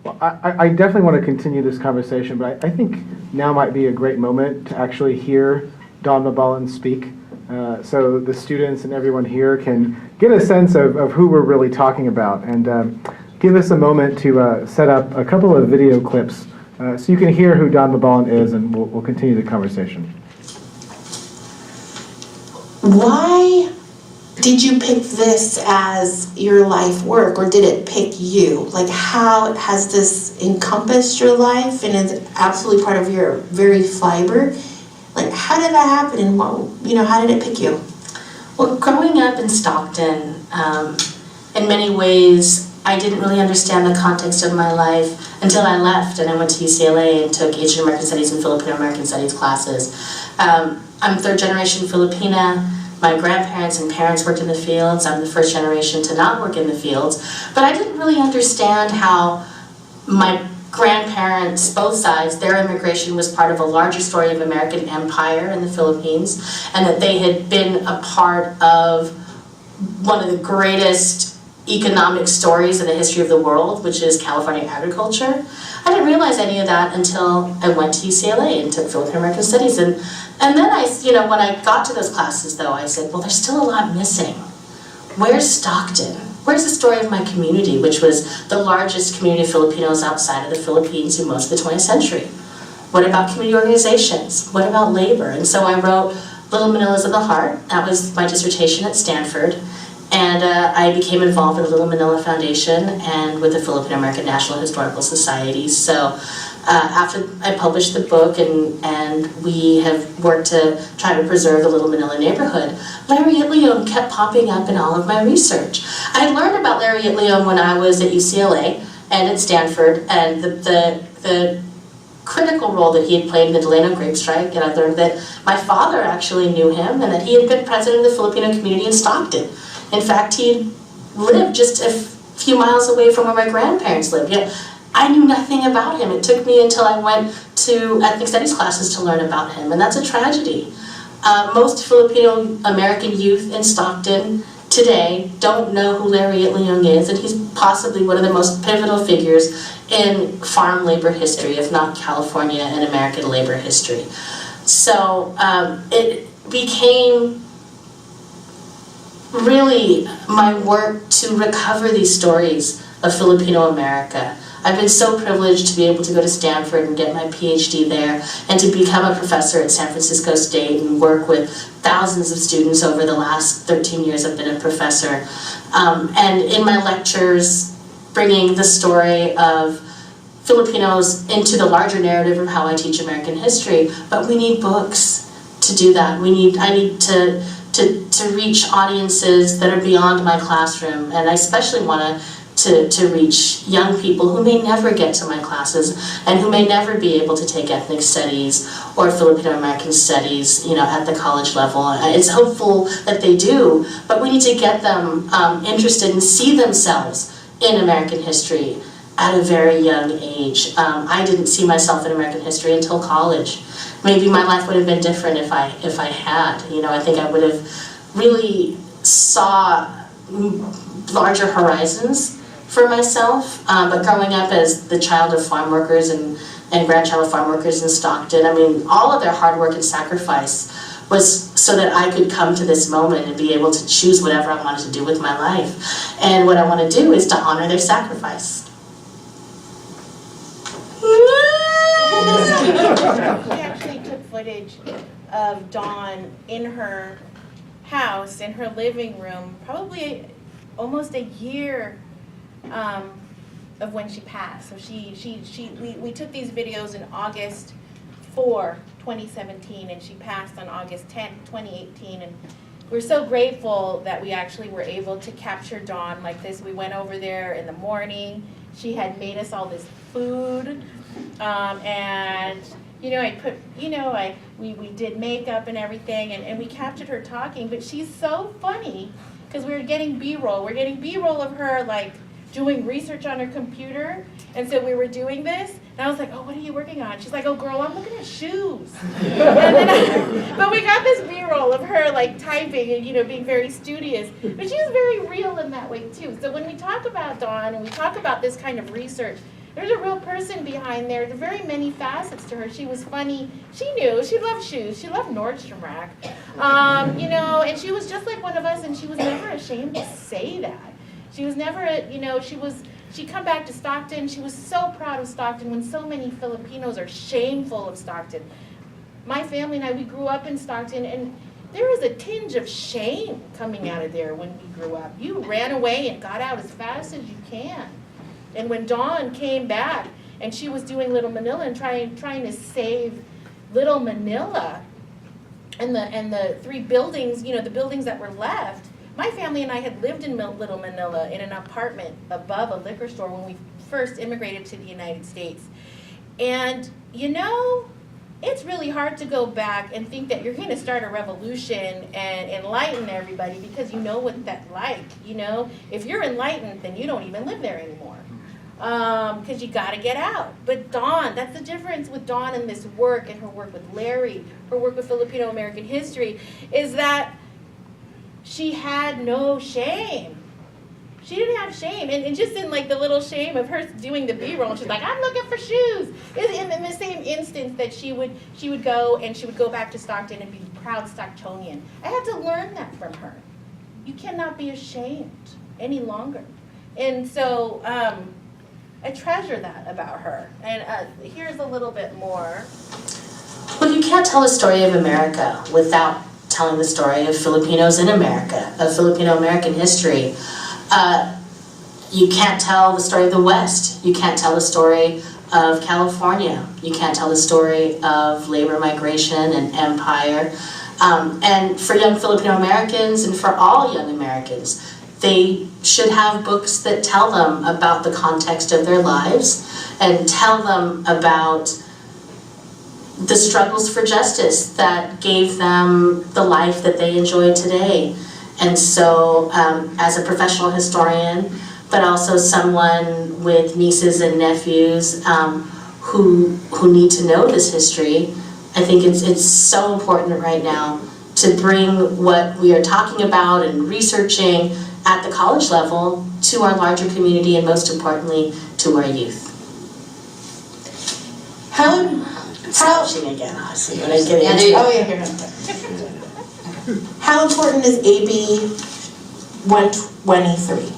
Well, I definitely want to continue this conversation, but I think now might be a great moment to actually hear Dawn Mabullen speak, so the students and everyone here can get a sense of who we're really talking about, and give us a moment to set up a couple of video clips so you can hear who Dawn Mabullen is, and we'll continue the conversation. Why did you pick this as your life work, or did it pick you? Like, how has this encompassed your life and is absolutely part of your very fiber? Like, how did that happen, and how did it pick you? Well, growing up in Stockton, in many ways, I didn't really understand the context of my life until I left and I went to UCLA and took Asian American Studies and Filipino American Studies classes. I'm third generation Filipina. My grandparents and parents worked in the fields. I'm the first generation to not work in the fields. But I didn't really understand how my grandparents, both sides, their immigration was part of a larger story of American empire in the Philippines, and that they had been a part of one of the greatest economic stories in the history of the world, which is California agriculture. I didn't realize any of that until I went to UCLA and took Filipino American Studies. And then when I got to those classes, though, I said, well, there's still a lot missing. Where's Stockton? Where's the story of my community, which was the largest community of Filipinos outside of the Philippines in most of the 20th century? What about community organizations? What about labor? And so I wrote Little Manilas of the Heart. That was my dissertation at Stanford. And I became involved with the Little Manila Foundation and with the Filipino American National Historical Society. So after I published the book and we have worked to try to preserve the Little Manila neighborhood, Larry Itliong kept popping up in all of my research. I learned about Larry Itliong when I was at UCLA and at Stanford, and the critical role that he had played in the Delano grape strike, and I learned that my father actually knew him and that he had been president of the Filipino community in Stockton. In fact, he lived just a few miles away from where my grandparents lived. Yet I knew nothing about him. It took me until I went to ethnic studies classes to learn about him, and that's a tragedy. Most Filipino American youth in Stockton today don't know who Larry Itliong is, and he's possibly one of the most pivotal figures in farm labor history, if not California and American labor history. So it became really my work to recover these stories of Filipino America. I've been so privileged to be able to go to Stanford and get my PhD there, and to become a professor at San Francisco State and work with thousands of students over the last 13 years I've been a professor. And in my lectures, bringing the story of Filipinos into the larger narrative of how I teach American history. But we need books to do that. I need to reach audiences that are beyond my classroom, and I especially want to reach young people who may never get to my classes and who may never be able to take ethnic studies or Filipino American studies, at the college level. It's hopeful that they do, but we need to get them interested and see themselves in American history at a very young age. I didn't see myself in American history until college. Maybe my life would have been different if I had. I think I would have really saw larger horizons for myself. But growing up as the child of farm workers and grandchild of farm workers in Stockton, all of their hard work and sacrifice was so that I could come to this moment and be able to choose whatever I wanted to do with my life. And what I want to do is to honor their sacrifice. We actually took footage of Dawn in her house, in her living room, probably almost a year of when she passed. So we took these videos in August 4, 2017, and she passed on August 10, 2018. And we're so grateful that we actually were able to capture Dawn like this. We went over there in the morning. She had made us all this food. And we did makeup and everything, and we captured her talking, but she's so funny because we were getting B-roll. We're getting B-roll of her doing research on her computer, and so we were doing this, and I was like, oh, what are you working on? She's like, oh, girl, I'm looking at shoes. But we got this B-roll of her typing and being very studious, but she was very real in that way too. So when we talk about Dawn and we talk about this kind of research, There's a real person behind there. There are very many facets to her. She was funny. She knew. She loved shoes. She loved Nordstrom Rack. You know, and she was just like one of us, and she was never ashamed to say that. She was never, you know, she'd come back to Stockton. She was so proud of Stockton when so many Filipinos are shameful of Stockton. My family and I, we grew up in Stockton, and there was a tinge of shame coming out of there when we grew up. You ran away and got out as fast as you can. And when Dawn came back and she was doing Little Manila and trying to save Little Manila and the three buildings, you know, the buildings that were left, my family and I had lived in Little Manila in an apartment above a liquor store when we first immigrated to the United States. And, you know, it's really hard to go back and think that you're going to start a revolution and enlighten everybody because you know what that's like, you know? If you're enlightened, then you don't even live there anymore because you got to get out. But Dawn, that's the difference with Dawn and this work and her work with Larry, her work with Filipino American history, is that she had no shame. She didn't have shame. And just in like the little shame of her doing the B-roll, she's like, I'm looking for shoes. In the same instance that she would go and she would go back to Stockton and be proud Stocktonian. I had to learn that from her. You cannot be ashamed any longer. And so I treasure that about her. And here's a little bit more. Well, you can't tell the story of America without telling the story of Filipinos in America, of Filipino American history. You can't tell the story of the West. You can't tell the story of California. You can't tell the story of labor migration and empire. And for young Filipino Americans and for all young Americans, they should have books that tell them about the context of their lives and tell them about the struggles for justice that gave them the life that they enjoy today. And so, as a professional historian, but also someone with nieces and nephews who need to know this history, I think it's so important right now to bring what we are talking about and researching at the college level to our larger community and most importantly to our youth. Slouching again, obviously, when I get into it. Oh yeah, here. How important is AB 123?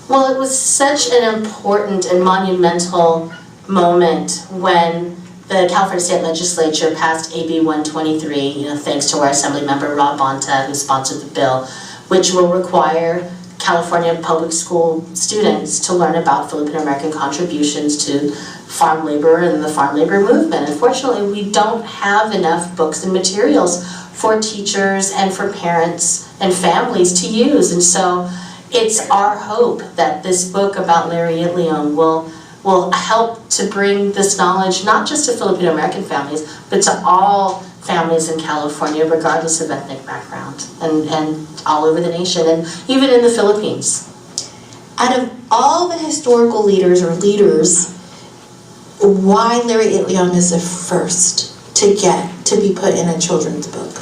Well, it was such an important and monumental moment when the California State Legislature passed AB 123, thanks to our Assembly member Rob Bonta, who sponsored the bill, which will require California public school students to learn about Filipino American contributions to farm labor and the farm labor movement. Unfortunately, we don't have enough books and materials for teachers and for parents and families to use. And so it's our hope that this book about Larry Itliong will help to bring this knowledge not just to Filipino American families, but to all families in California, regardless of ethnic background, and all over the nation, and even in the Philippines. Out of all the historical leaders or leaders, why Larry Itliong is the first to be put in a children's book?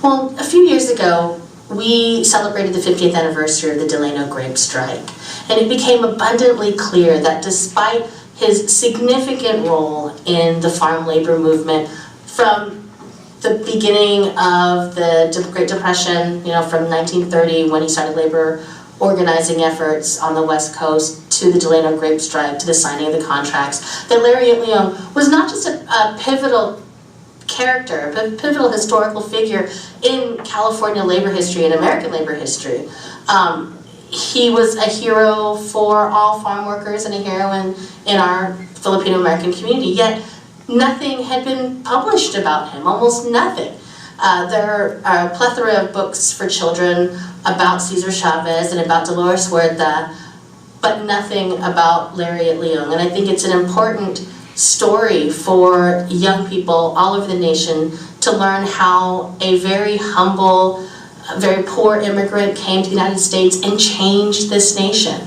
Well, a few years ago, we celebrated the 50th anniversary of the Delano grape strike, and it became abundantly clear that despite his significant role in the farm labor movement from the beginning of the Great Depression, from 1930 when he started labor organizing efforts on the West Coast to the Delano grape strike, to the signing of the contracts, that Larry Itliong was not just a pivotal character, but a pivotal historical figure in California labor history and American labor history. He was a hero for all farm workers and a hero in our Filipino American community, yet nothing had been published about him, almost nothing. There are a plethora of books for children about Cesar Chavez and about Dolores Huerta, but nothing about Larry Itliong. And I think it's an important story for young people all over the nation to learn how a very humble, very poor immigrant came to the United States and changed this nation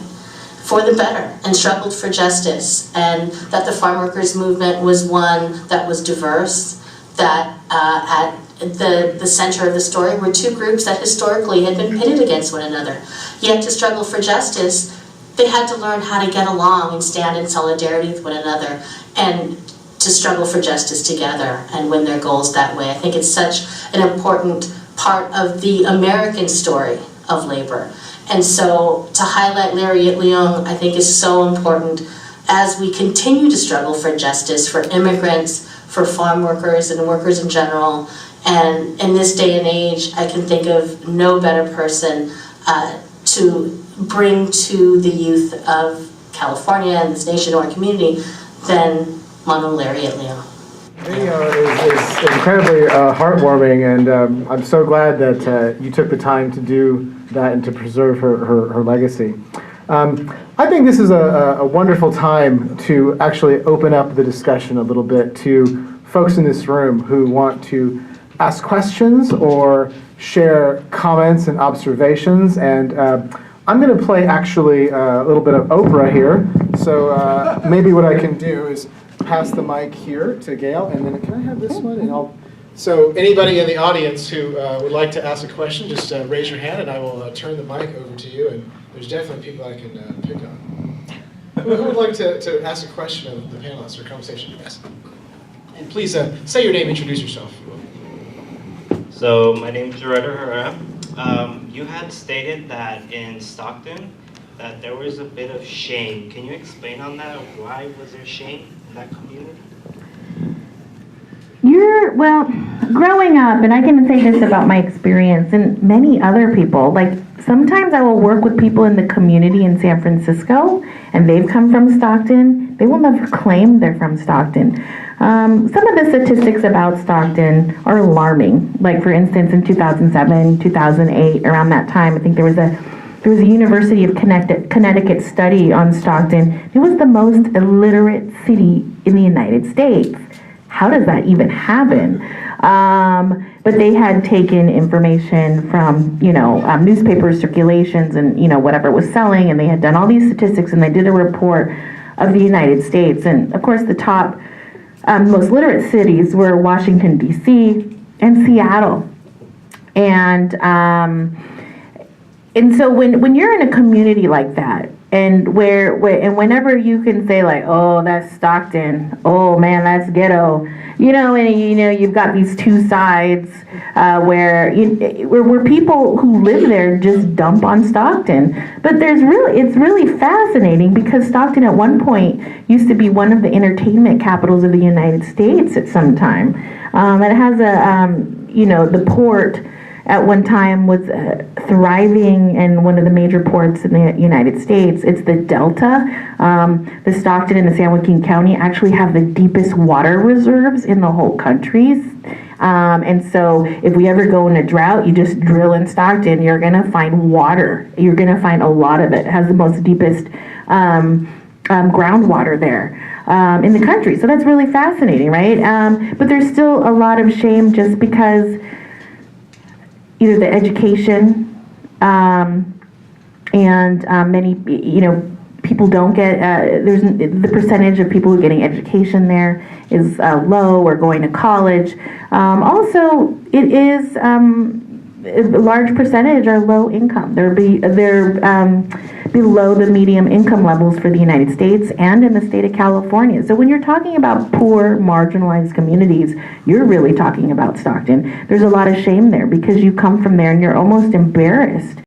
for the better and struggled for justice, and that the farm workers movement was one that was diverse, that at the center of the story were two groups that historically had been pitted against one another. Yet to struggle for justice, they had to learn how to get along and stand in solidarity with one another and to struggle for justice together and win their goals that way. I think it's such an important part of the American story of labor. And so to highlight Larry Itliong, I think is so important as we continue to struggle for justice for immigrants, for farm workers and workers in general. And in this day and age, I can think of no better person to bring to the youth of California and this nation or community than Manu Larry Itliong. Is incredibly heartwarming, and I'm so glad that you took the time to do that and to preserve her legacy. I think this is a wonderful time to actually open up the discussion a little bit to folks in this room who want to ask questions or share comments and observations. And I'm going to play actually a little bit of Oprah here. So maybe what I can do is pass the mic here to Gail, and then can I have this one? And so anybody in the audience who would like to ask a question, just raise your hand and I will turn the mic over to you. And there's definitely people I can pick on. Who would like to ask a question of the panelists or conversation? Yes. And please say your name, introduce yourself. So my name is Loretta Herrera. You had stated that in Stockton that there was a bit of shame. Can you explain on that? Why was there shame in that community? Well, growing up, and I can say this about my experience and many other people, like sometimes I will work with people in the community in San Francisco and they've come from Stockton. They will never claim they're from Stockton. Some of the statistics about Stockton are alarming. Like for instance, in 2007, 2008, around that time, I think there was a University of Connecticut study on Stockton. It was the most illiterate city in the United States. How does that even happen? But they had taken information from, newspaper circulations and, whatever was selling, and they had done all these statistics, and they did a report of the United States. And of course, the top most literate cities were Washington, D.C. and Seattle. And so when you're in a community like that, and whenever you can say like, oh, that's Stockton, oh man, that's ghetto, and you've got these two sides where people who live there just dump on Stockton. But it's really fascinating because Stockton at one point used to be one of the entertainment capitals of the United States at some time. It has the port at one time was thriving in one of the major ports in the United States. It's the Delta. The Stockton and the San Joaquin County actually have the deepest water reserves in the whole country. And so if we ever go in a drought, you just drill in Stockton, you're gonna find water. You're gonna find a lot of it. It has the most deepest groundwater there in the country. So that's really fascinating, right? But there's still a lot of shame just because either the education and many people don't get there's the percentage of people who are getting education there is low or going to college. Also, it is a large percentage are low income. They're below the medium income levels for the United States and in the state of California. So when you're talking about poor, marginalized communities, you're really talking about Stockton. There's a lot of shame there because you come from there and you're almost embarrassed